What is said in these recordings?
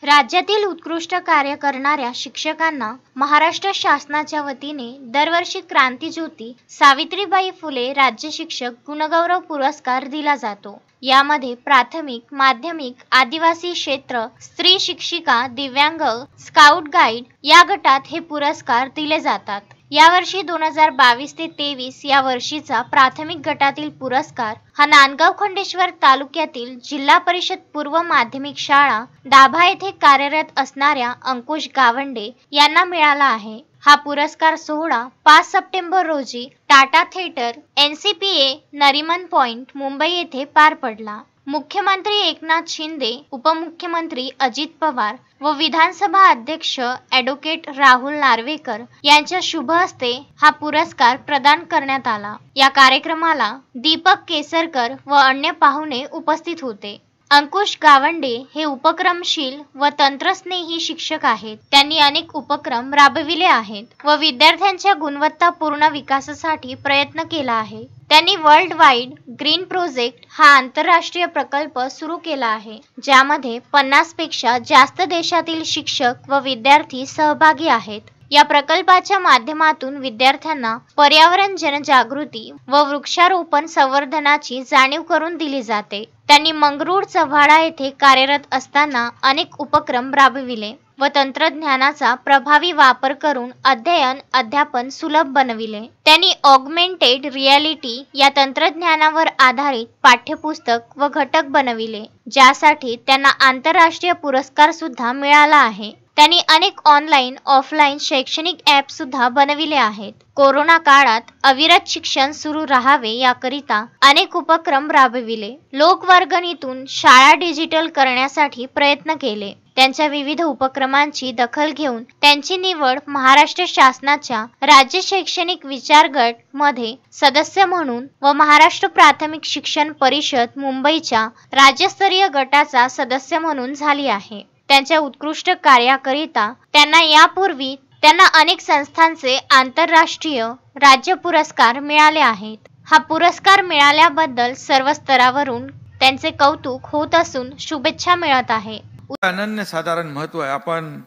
राज्यातील उत्कृष्ट कार्य करणाऱ्या शिक्षकांना महाराष्ट्र शासनाच्या वतीने दरवर्षी क्रांतिज्योती सावित्रीबाई फुले राज्य शिक्षक गुणगौरव पुरस्कार दिला जातो। यामध्ये प्राथमिक, माध्यमिक, आदिवासी क्षेत्र, स्त्री शिक्षिका, दिव्यांग, स्काउट गाईड या गटात हे पुरस्कार दिले जातात। यावर्षी 2022 ते 23 या वर्षीचा प्राथमिक गटातील पुरस्कार हा नांदगाव खंडेश्वर तालुक्यातील जिल्हा परिषद पूर्व माध्यमिक शाळा डाभा येथे कार्यरत असणाऱ्या अंकुश गावंडे यांना मिळाला आहे। हा पुरस्कार सोहळा 5 सप्टेंबर रोजी Tata theatre NCPA Nariman point Mumbai येथे पार पडला। मुख्यमंत्री एकनाथ शिंदे, उपमुख्यमंत्री अजित पवार व विधानसभा अध्यक्ष ॲडव्होकेट राहुल नार्वेकर यांच्या शुभ हस्ते हा पुरस्कार प्रदान करण्यात आला। या कार्यक्रमाला दीपक केसरकर व अन्य पाहुणे उपस्थित होते। अंकुश गावंडे हे उपक्रमशील व तंत्रस्नेही शिक्षक आहेत। त्यांनी अनेक उपक्रम राबविले आहेत व विद्यार्थ्यांच्या गुणवत्तापूर्ण विकासासाठी प्रयत्न केला आहे। त्यांनी वर्ल्ड वाईड ग्रीन प्रोजेक्ट हा आंतरराष्ट्रीय प्रकल्प सुरू केला आहे, ज्यामध्ये 50 पेक्षा जास्त देशातील शिक्षक व विद्यार्थी सहभागी आहेत। या प्रकल्पाच्या माध्यमातून विद्यार्थ्यांना पर्यावरण जनजागृती व वृक्षारोपण संवर्धनाची जाणीव करून दिली जाते। त्यांनी मंगरूळ चव्हाडा येथे कार्यरत असताना अनेक उपक्रम राबविले व तंत्रज्ञानाचा प्रभावी वापर करून अध्यापन सुलभ बनविले। त्यांनी ऑगमेंटेड रियालिटी या तंत्रज्ञानावर आधारित पाठ्यपुस्तक व घटक बनविले, ज्यासाठी त्यांना आंतरराष्ट्रीय पुरस्कार सुद्धा मिळाला आहे। त्यांनी अनेक ऑनलाईन ऑफलाईन शैक्षणिक ॲप सुद्धा बनविले आहेत। कोरोना काळात अविरत शिक्षण सुरू राहावे याकरिता अनेक उपक्रम राबविले। लोकवर्गणीतून शाळा डिजिटल करण्यासाठी प्रयत्न केले। त्यांच्या विविध उपक्रमांची दखल घेऊन त्यांची निवड महाराष्ट्र शासनाच्या राज्य शैक्षणिक विचार गट मध्ये सदस्य म्हणून व महाराष्ट्र प्राथमिक शिक्षण परिषद मुंबईच्या राज्यस्तरीय गटाचा सदस्य म्हणून झाली आहे। त्यांच्या उत्कृष्ट कार्याकरिता त्यांना अनेक संस्थांचे आंतरराष्ट्रीय राज्य पुरस्कार मिळाले आहेत। हा पुरस्कार मिळाल्याबद्दल सर्व स्तरावरून त्यांचे कौतुक होत असून शुभेच्छा मिळत आहे। अनन्यसाधारण महत्त्व आहे। आपण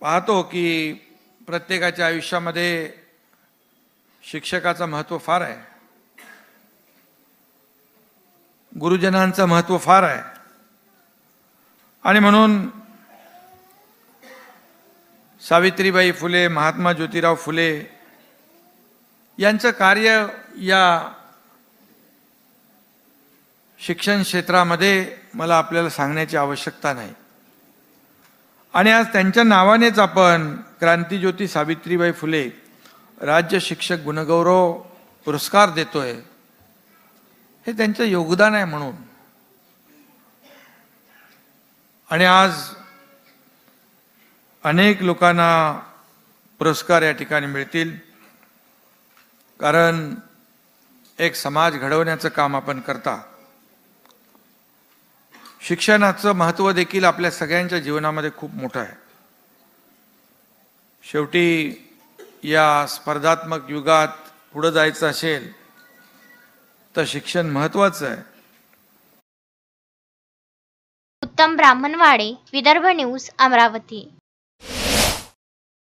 पाहतो की प्रत्येकाच्या आयुष्यामध्ये शिक्षकाचं महत्त्व फार आहे, गुरुजनांचं महत्त्व फार आहे आणि म्हणून सावित्रीबाई फुले, महात्मा ज्योतिराव फुले यांचं कार्य या शिक्षण क्षेत्रामध्ये मला आपल्याला सांगण्याची आवश्यकता नाही आणि आज त्यांच्या नावानेच आपण क्रांतिज्योती सावित्रीबाई फुले राज्य शिक्षक गुणगौरव पुरस्कार देतोय। हे त्यांचं योगदान आहे म्हणून। आणि आज अनेक लोकांना पुरस्कार या ठिकाणी मिळतील, कारण एक समाज घडवण्याचं काम आपण करता। शिक्षणाचं महत्त्व देखील आपल्या सगळ्यांच्या जीवनामध्ये खूप मोठं आहे। शेवटी या स्पर्धात्मक युगात पुढे जायचं असेल तर शिक्षण महत्त्वाचं आहे। उत्तम ब्राह्मणवाडे, विदर्भ न्यूज, अमरावती।